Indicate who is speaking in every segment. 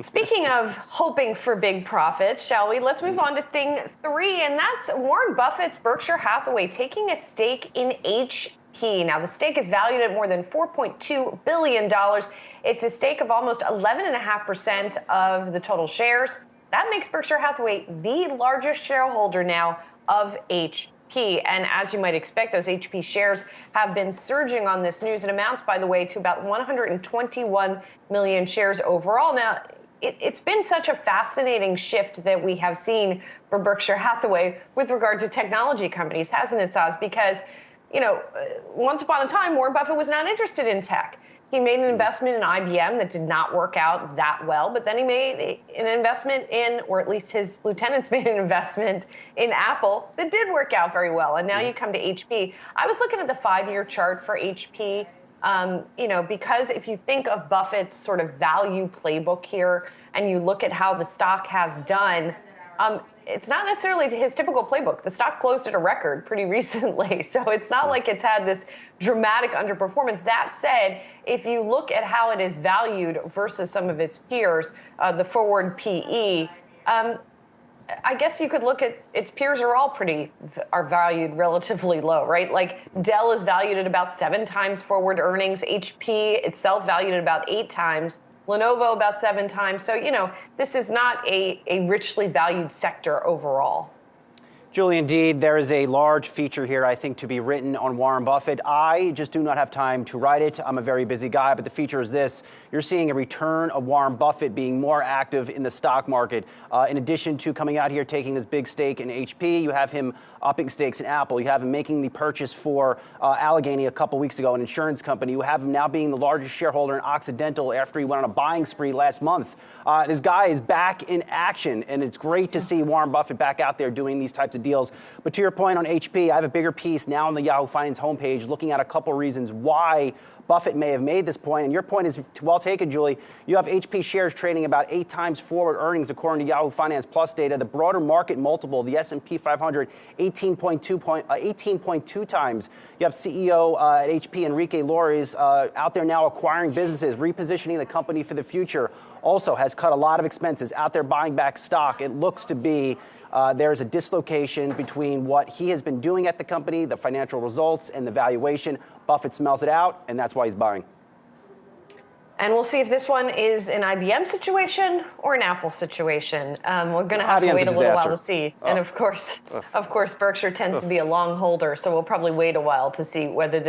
Speaker 1: Speaking of hoping for big profits, shall we? Let's move on to thing 3, and that's Warren Buffett's Berkshire Hathaway taking a stake in HP. Now, the stake is valued at more than $4.2 billion. It's a stake of almost 11.5% of the total shares. That makes Berkshire Hathaway the largest shareholder now of HP. And as you might expect, those HP shares have been surging on this news. It amounts, by the way, to about 121 million shares overall. Now, it's been such a fascinating shift that we have seen for Berkshire Hathaway with regard to technology companies, hasn't it, Sozzi? Because, once upon a time, Warren Buffett was not interested in tech. He made an investment in IBM that did not work out that well, but then he made an investment in, or at least his lieutenants made an investment in Apple that did work out very well. And now you come to HP. I was looking at the 5-year chart for HP, because if you think of Buffett's sort of value playbook here and you look at how the stock has done, it's not necessarily his typical playbook. The stock closed at a record pretty recently, so it's not like it's had this dramatic underperformance. That said, if you look at how it is valued versus some of its peers, the forward PE, I guess you could look at its peers are valued relatively low, right? Like Dell is valued at about 7 times forward earnings, HP itself valued at about 8 times. Lenovo about 7 times. So, this is not a richly valued sector overall.
Speaker 2: Julie, indeed, there is a large feature here, I think, to be written on Warren Buffett. I just do not have time to write it. I'm a very busy guy, but the feature is this. You're seeing a return of Warren Buffett being more active in the stock market. In addition to coming out here taking this big stake in HP, you have him upping stakes in Apple. You have him making the purchase for Allegheny a couple weeks ago, an insurance company. You have him now being the largest shareholder in Occidental after he went on a buying spree last month. This guy is back in action, and it's great to see Warren Buffett back out there doing these types of deals. But to your point on HP, I have a bigger piece now on the Yahoo Finance homepage looking at a couple reasons why Buffett may have made this point. And your point is well taken, Julie. You have HP shares trading about 8 times forward earnings, according to Yahoo Finance Plus data. The broader market multiple, the S&P 500, 18.2 times. You have CEO at HP, Enrique Lores, out there now acquiring businesses, repositioning the company for the future. Also has cut a lot of expenses, out there buying back stock. It looks to be there's a dislocation between what he has been doing at the company, the financial results, and the valuation. Buffett smells it out, and that's why he's buying.
Speaker 1: And we'll see if this one is an IBM situation or an Apple situation. We're going to have to wait a little while to see. And of course, Berkshire tends to be a long holder, so we'll probably wait a while to see whether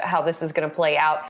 Speaker 1: how this is going to play out.